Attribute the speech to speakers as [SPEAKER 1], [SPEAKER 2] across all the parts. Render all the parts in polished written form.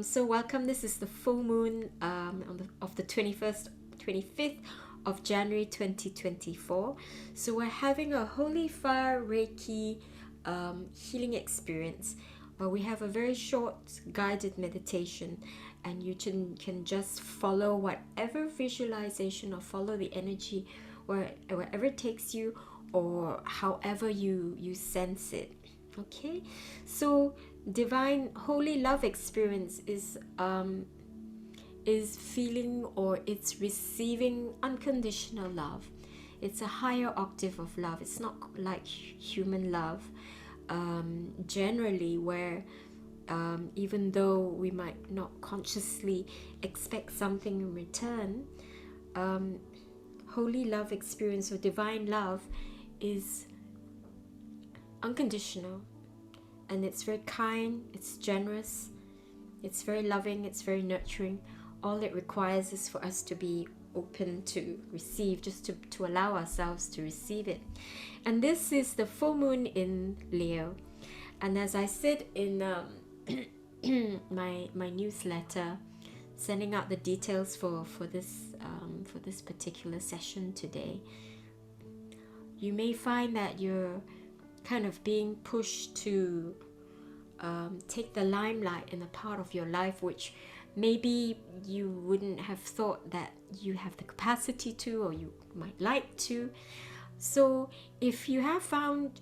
[SPEAKER 1] So welcome. This is the full moon of the 21st, 25th of January 2024. So we're having a holy fire Reiki healing experience where we have a very short guided meditation, and you can just follow whatever visualization or follow the energy wherever it takes you, or however you sense it. Okay, so divine holy love experience is feeling, or it's receiving unconditional love. It's a higher octave of love. It's not like human love, generally, where even though we might not consciously expect something in return, holy love experience or divine love is unconditional, and it's very kind, it's generous, it's very loving, it's very nurturing. All it requires is for us to be open to receive, just to allow ourselves to receive it. And this is the full moon in Leo. And as I said in my newsletter, sending out the details for this particular session today, you may find that you're kind of being pushed to take the limelight in a part of your life which maybe you wouldn't have thought that you have the capacity to, or you might like to. So if you have found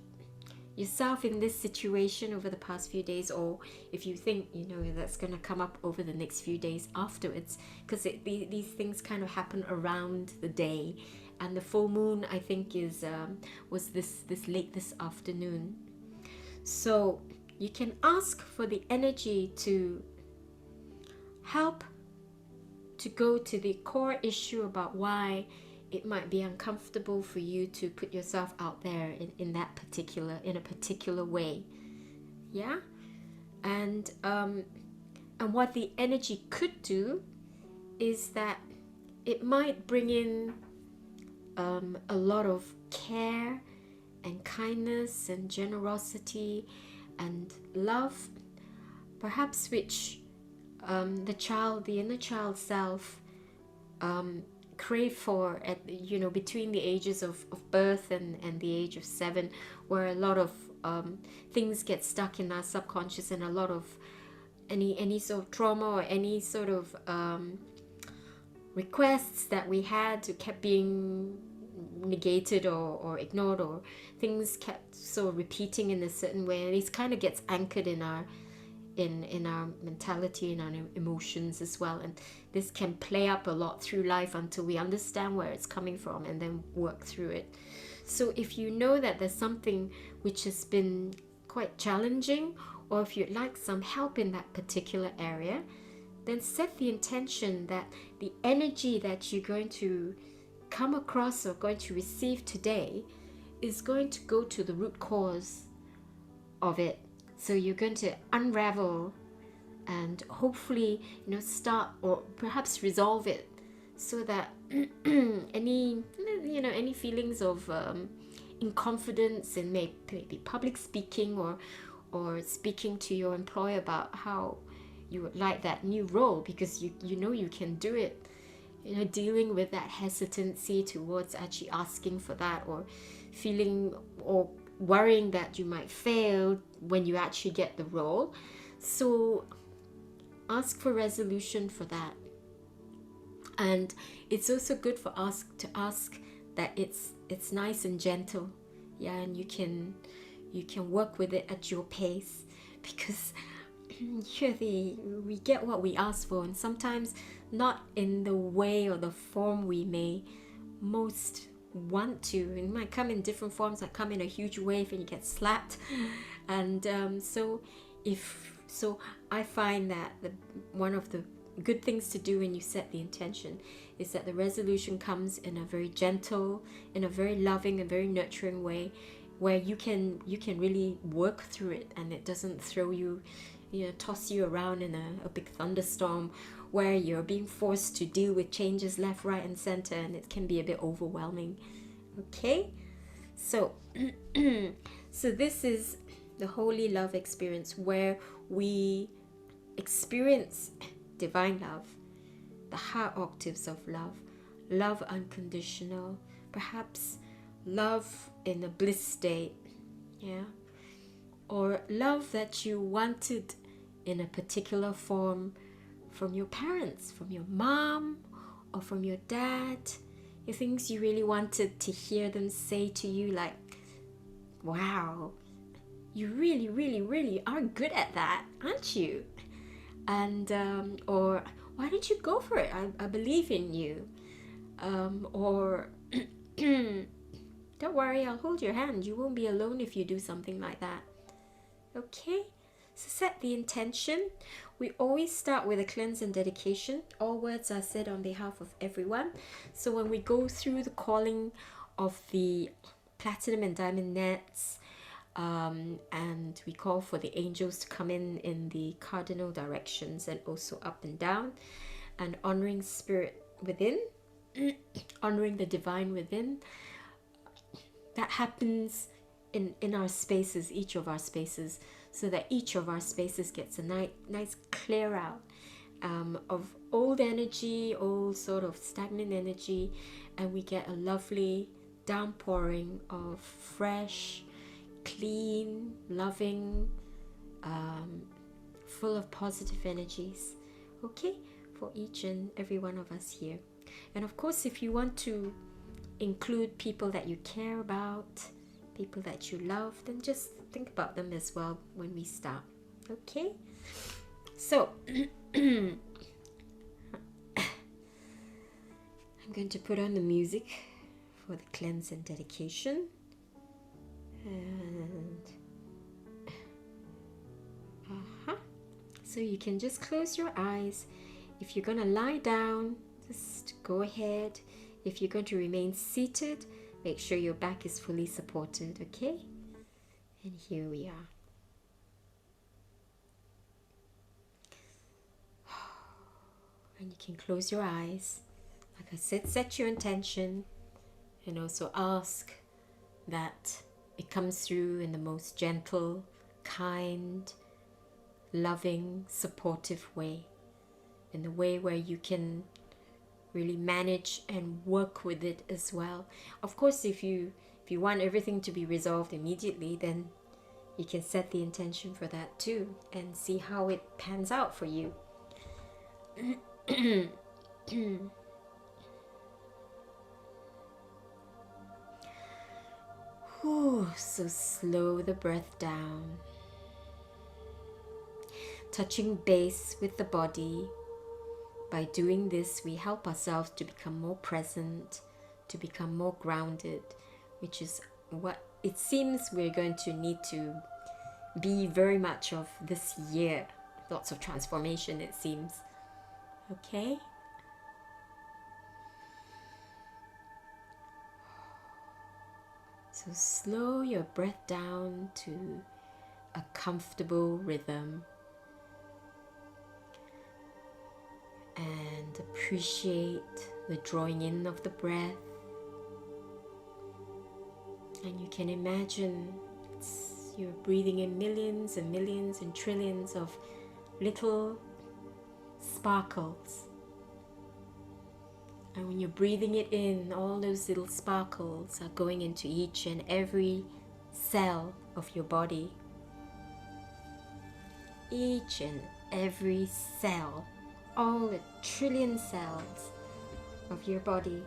[SPEAKER 1] yourself in this situation over the past few days, or if you think that's going to come up over the next few days afterwards, because these things kind of happen around the day, and the full moon, I think, was this late this afternoon. So you can ask for the energy to help to go to the core issue about why it might be uncomfortable for you to put yourself out there in a particular way. Yeah. And what the energy could do is that it might bring in a lot of care and kindness and generosity and love, perhaps, which the inner child self crave for at between the ages of birth and the age of 7, where a lot of things get stuck in our subconscious, and a lot of any sort of trauma or any sort of requests that we had to kept being negated or ignored, or things kept sort of repeating in a certain way, and it kind of gets anchored in our mentality, in our emotions as well. And this can play up a lot through life until we understand where it's coming from and then work through it. So if you know that there's something which has been quite challenging, or if you'd like some help in that particular area, then set the intention that the energy that you're going to come across or going to receive today is going to go to the root cause of it. So you're going to unravel and hopefully start, or perhaps resolve it, so that any feelings of inconfidence in maybe public speaking, or speaking to your employer about how you would like that new role, because you can do it, dealing with that hesitancy towards actually asking for that, or feeling or worrying that you might fail when you actually get the role. So ask for resolution for that. And it's also good for us to ask that it's nice and gentle, yeah, and you can work with it at your pace, because we get what we ask for, and sometimes not in the way or the form we may most want to. It might come in different forms, like come in a huge wave and you get slapped. And so I find that one of the good things to do when you set the intention is that the resolution comes in a very gentle, in a very loving and very nurturing way, where you can really work through it, and it doesn't throw you, toss you around in a big thunderstorm where you're being forced to deal with changes left, right, and center, and it can be a bit overwhelming. Okay, so so this is the holy love experience where we experience divine love, the high octaves of love, love unconditional, perhaps love in a bliss state, yeah, or love that you wanted in a particular form from your parents, from your mom, or from your dad, the things you really wanted to hear them say to you, like, wow, you really, really, really are good at that, aren't you? And or why did you go for it? I believe in you. Or don't worry, I'll hold your hand. You won't be alone if you do something like that. Okay? So set the intention. We always start with a cleanse and dedication. All words are said on behalf of everyone. So when we go through the calling of the platinum and diamond nets, and we call for the angels to come in the cardinal directions and also up and down, and honoring spirit within, honoring the divine within. That happens in our spaces, each of our spaces, so that each of our spaces gets a nice clear out of old energy, old sort of stagnant energy, and we get a lovely downpouring of fresh, clean, loving, full of positive energies, okay, for each and every one of us here. And of course, if you want to include people that you care about, people that you love, then just think about them as well when we start, okay? So I'm going to put on the music for the cleanse and dedication. And so you can just close your eyes. If you're going to lie down, just go ahead. If you're going to remain seated, make sure your back is fully supported, okay? And here we are. And you can close your eyes. Like I said, set your intention, and also ask that it comes through in the most gentle, kind, loving, supportive way, in the way where you can really manage and work with it as well. Of course, if you want everything to be resolved immediately, then you can set the intention for that too and see how it pans out for you. So slow the breath down, touching base with the body. By doing this, we help ourselves to become more present, to become more grounded, which is what it seems we're going to need to be very much of this year. Lots of transformation, it seems. Okay? So slow your breath down to a comfortable rhythm. And appreciate the drawing in of the breath. And you can imagine you're breathing in millions and millions and trillions of little sparkles. And when you're breathing it in, all those little sparkles are going into each and every cell of your body. Each and every cell, all the trillion cells of your body.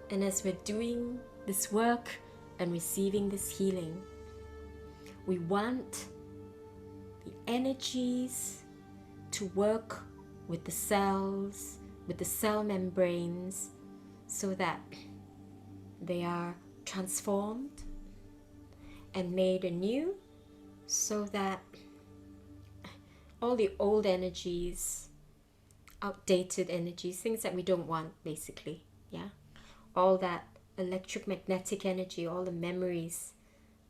[SPEAKER 1] And as we're doing this work and receiving this healing, we want the energies to work with the cells, with the cell membranes, so that they are transformed and made anew, so that all the old energies, outdated energies, things that we don't want, basically, yeah, all that electromagnetic energy, all the memories,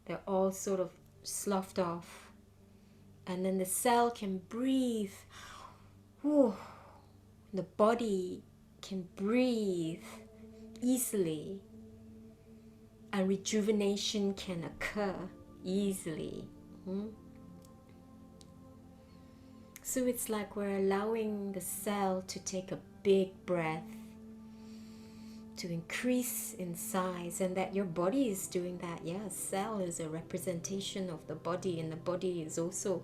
[SPEAKER 1] they're all sort of sloughed off, and then the cell can breathe. Whew. The body can breathe easily, and rejuvenation can occur easily. So it's like we're allowing the cell to take a big breath, to increase in size, and that your body is doing that. Yeah, a cell is a representation of the body, and the body is also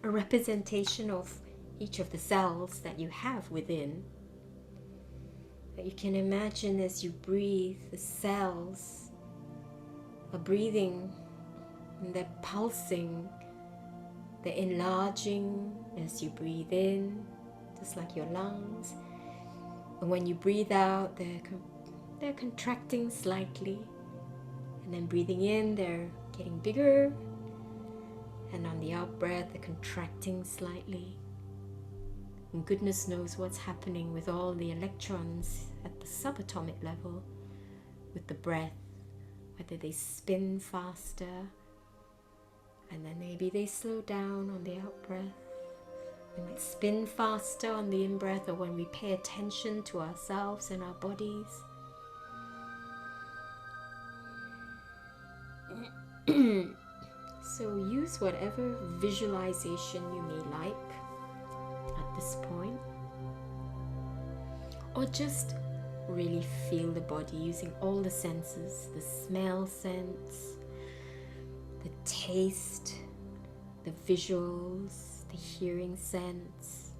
[SPEAKER 1] a representation of each of the cells that you have within. That you can imagine as you breathe, the cells are breathing and they're pulsing, they're enlarging as you breathe in, just like your lungs. And when you breathe out, they're contracting slightly. And then breathing in, they're getting bigger. And on the out breath, they're contracting slightly. And goodness knows what's happening with all the electrons at the subatomic level with the breath, whether they spin faster, and then maybe they slow down on the out breath. We might spin faster on the in-breath, or when we pay attention to ourselves and our bodies. So use whatever visualization you may like at this point, or just really feel the body using all the senses, the smell sense, the taste, the visuals, the hearing sense,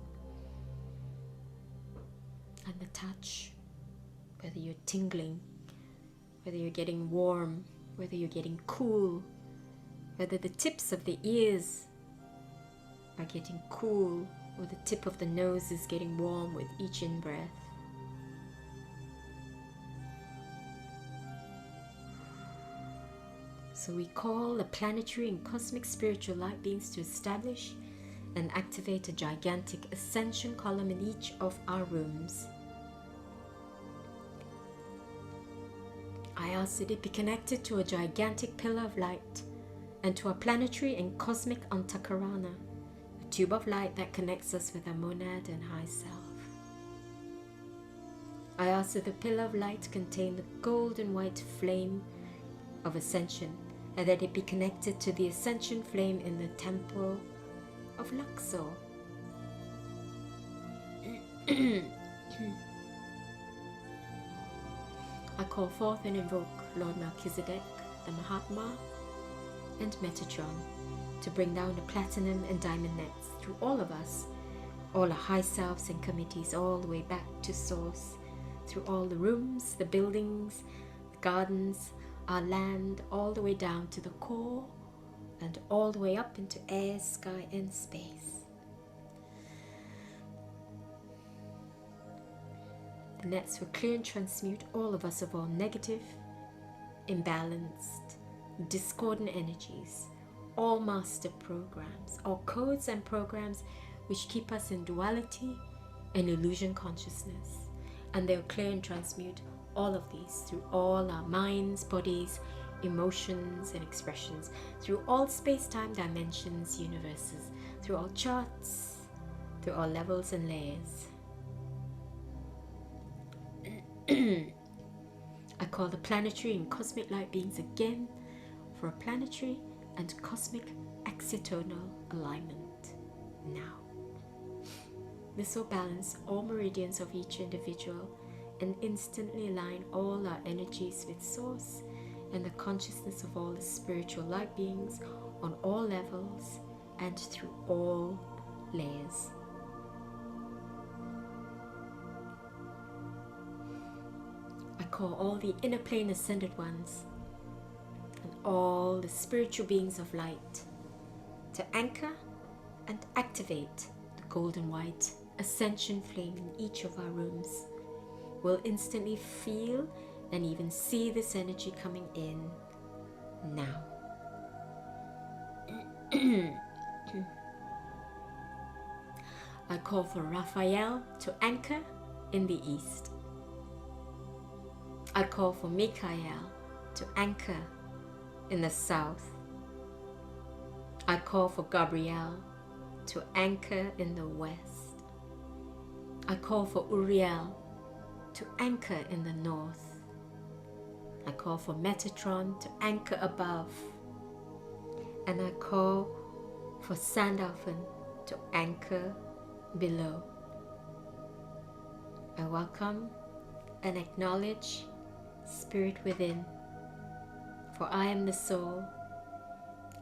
[SPEAKER 1] and the touch, whether you're tingling, whether you're getting warm, whether you're getting cool, whether the tips of the ears are getting cool, or the tip of the nose is getting warm with each in-breath. So we call the planetary and cosmic spiritual light beings to establish and activate a gigantic ascension column in each of our rooms. I ask that it be connected to a gigantic pillar of light and to a planetary and cosmic antakarana, a tube of light that connects us with our monad and high self. I ask that the pillar of light contain the gold and white flame of ascension, and that it be connected to the ascension flame in the temple of Luxor. I call forth and invoke Lord Melchizedek, the Mahatma, and Metatron to bring down the platinum and diamond nets through all of us, all our high selves and committees, all the way back to source, through all the rooms, the buildings, the gardens, our land, all the way down to the core, and all the way up into air, sky, and space. The nets will clear and transmute all of us of all negative, imbalanced, discordant energies, all master programs, all codes and programs which keep us in duality and illusion consciousness. And they'll clear and transmute all of these through all our minds, bodies, emotions, and expressions, through all space-time dimensions, universes, through all charts, through all levels and layers. I call the planetary and cosmic light beings again for a planetary and cosmic excitonal alignment now. This will balance all meridians of each individual and instantly align all our energies with Source and the consciousness of all the spiritual light beings on all levels and through all layers. I call all the inner plane ascended ones and all the spiritual beings of light to anchor and activate the golden white ascension flame in each of our rooms. We'll instantly feel and even see this energy coming in now. I call for Raphael to anchor in the east. I call for Michael to anchor in the south. I call for Gabriel to anchor in the west. I call for Uriel to anchor in the north. I call for Metatron to anchor above. And I call for Sandalphon to anchor below. I welcome and acknowledge Spirit within, for I am the soul,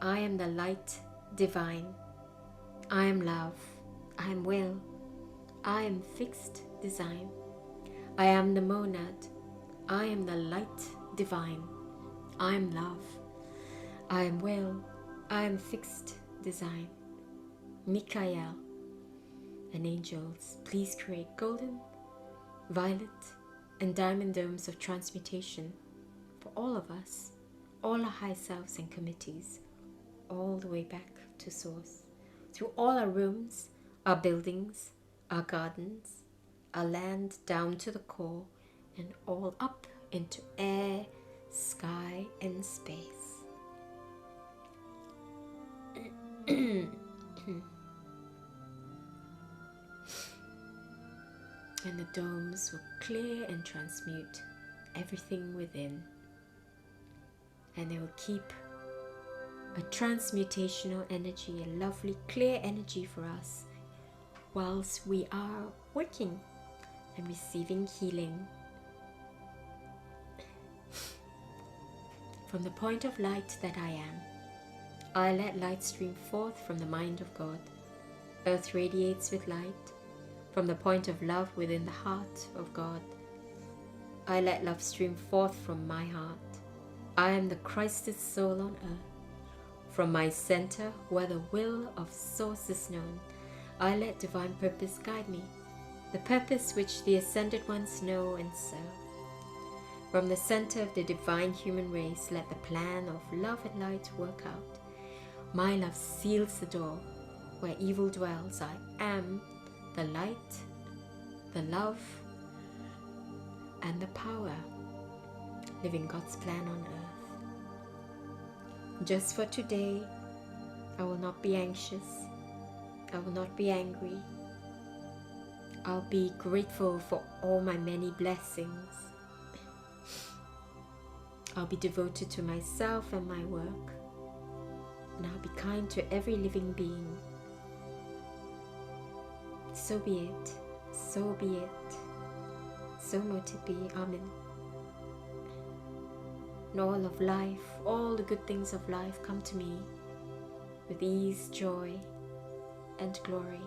[SPEAKER 1] I am the light divine, I am love, I am will, I am fixed design, I am the monad, I am the light divine, I am love, I am will, I am fixed design. Michael and angels, please create golden, violet, and diamond domes of transmutation for all of us, all our high selves and committees, all the way back to source, through all our rooms, our buildings, our gardens, our land down to the core, and all up into air, sky, and space. And the domes will clear and transmute everything within. And they will keep a transmutational energy, a lovely clear energy for us whilst we are working and receiving healing. From the point of light that I am, I let light stream forth from the mind of God. Earth radiates with light. From the point of love within the heart of God, I let love stream forth from my heart. I am the Christed soul on earth. From my center, where the will of source is known, I let divine purpose guide me, the purpose which the ascended ones know and serve. From the center of the divine human race, let the plan of love and light work out. My love seals the door. Where evil dwells, I am the light, the love, and the power, living God's plan on earth. Just for today, I will not be anxious. I will not be angry. I'll be grateful for all my many blessings. I'll be devoted to myself and my work, and I'll be kind to every living being. So be it, so be it, so mote it be, Amen. And all of life, all the good things of life come to me with ease, joy, and glory.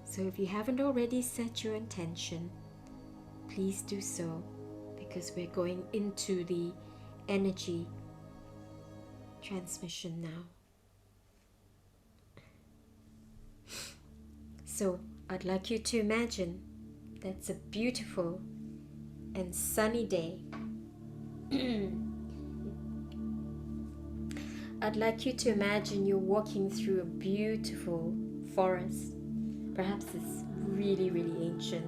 [SPEAKER 1] So if you haven't already set your intention, please do so, because we're going into the energy transmission now. So I'd like you to imagine that's a beautiful and sunny day. I'd like you to imagine you're walking through a beautiful forest. Perhaps it's really, really ancient.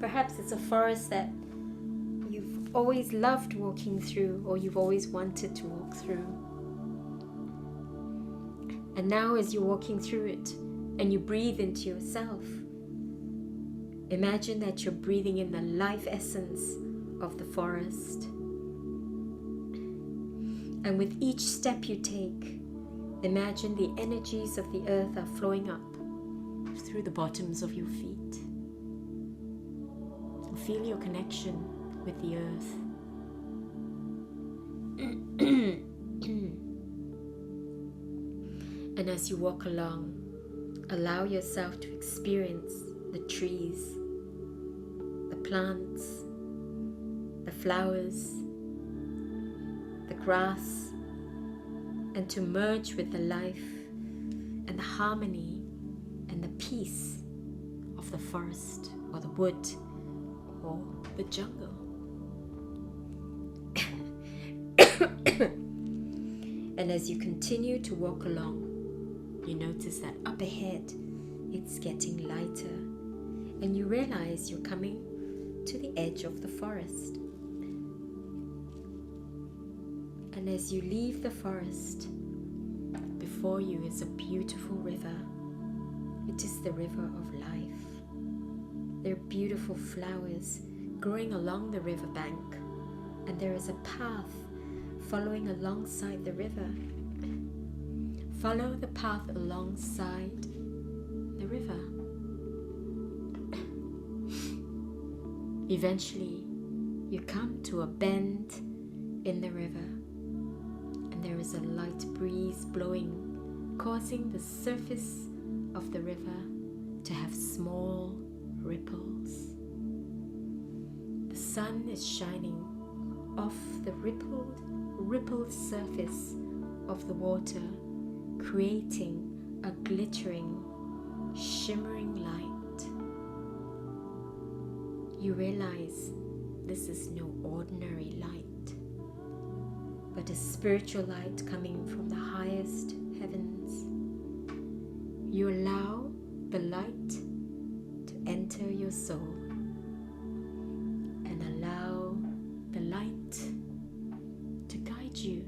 [SPEAKER 1] Perhaps it's a forest that you've always loved walking through, or you've always wanted to walk through. And now as you're walking through it and you breathe into yourself, imagine that you're breathing in the life essence of the forest. And with each step you take, imagine the energies of the earth are flowing up through the bottoms of your feet. Feel your connection with the earth. And as you walk along, allow yourself to experience the trees, the plants, the flowers, the grass, and to merge with the life and the harmony and the peace of the forest or the wood or the jungle. And as you continue to walk along, you notice that up ahead it's getting lighter, and you realize you're coming to the edge of the forest. And as you leave the forest, before you is a beautiful river. It is the river of life. There are beautiful flowers growing along the riverbank, and there is a path following alongside the river. Follow the path alongside the river. Eventually, you come to a bend in the river, and there is a light breeze blowing, causing the surface of the river to have small ripples. The sun is shining off the rippled surface of the water, creating a glittering, shimmering light. You realize this is no ordinary light, but a spiritual light coming from the highest heavens. You allow the light to enter your soul and allow the light to guide you.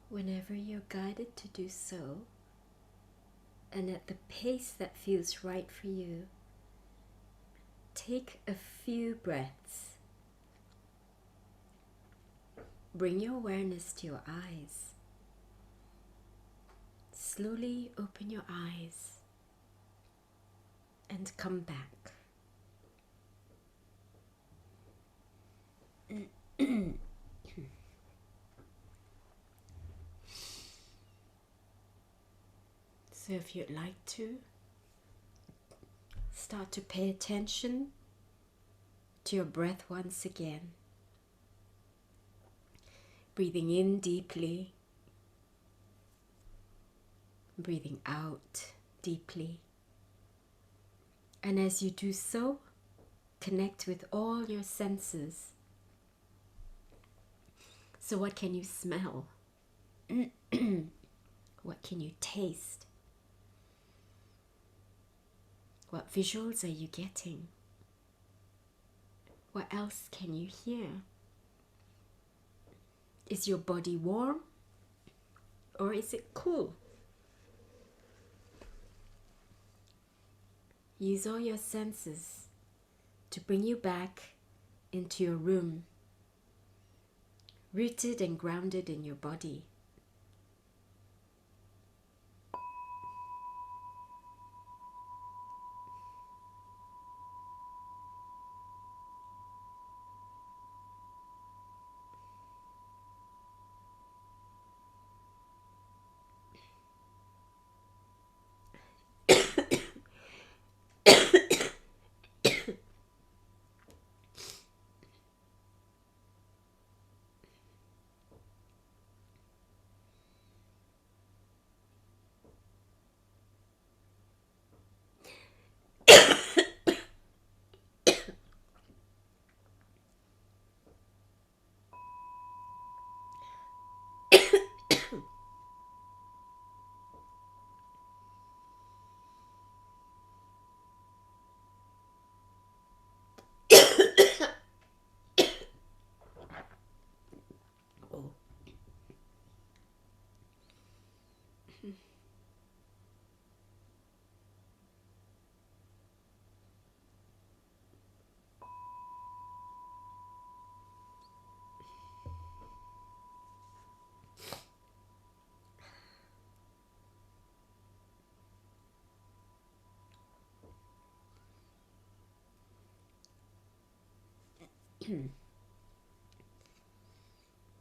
[SPEAKER 1] Whenever you're guided to do so, and at the pace that feels right for you, take a few breaths. Bring your awareness to your eyes. Slowly open your eyes and come back. So if you'd like to, start to pay attention to your breath once again. Breathing in deeply, breathing out deeply. And as you do so, connect with all your senses. So what can you smell? What can you taste? What visuals are you getting? What else can you hear? Is your body warm or is it cool? Use all your senses to bring you back into your room, rooted and grounded in your body.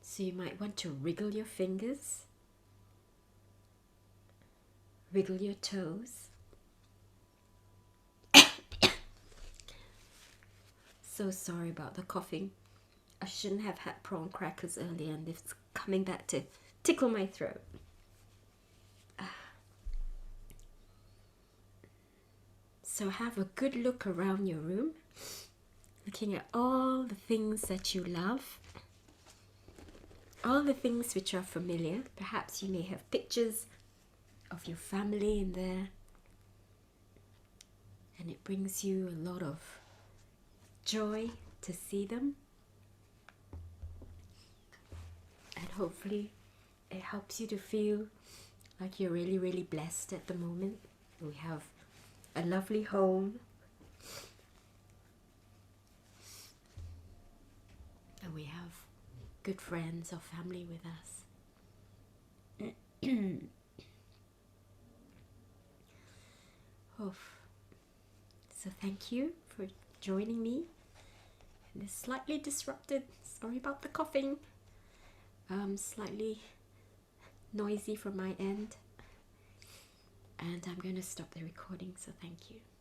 [SPEAKER 1] So you might want to wriggle your fingers, wiggle your toes. So sorry about the coughing. I shouldn't have had prawn crackers earlier, and it's coming back to tickle my throat. So have a good look around your room, looking at all the things that you love, all the things which are familiar. Perhaps you may have pictures of your family in there, and it brings you a lot of joy to see them. And hopefully it helps you to feel like you're really, really blessed at the moment. We have a lovely home, and we have good friends or family with us. So thank you for joining me in this slightly disrupted, sorry about the coughing, slightly noisy from my end, and I'm going to stop the recording, so thank you.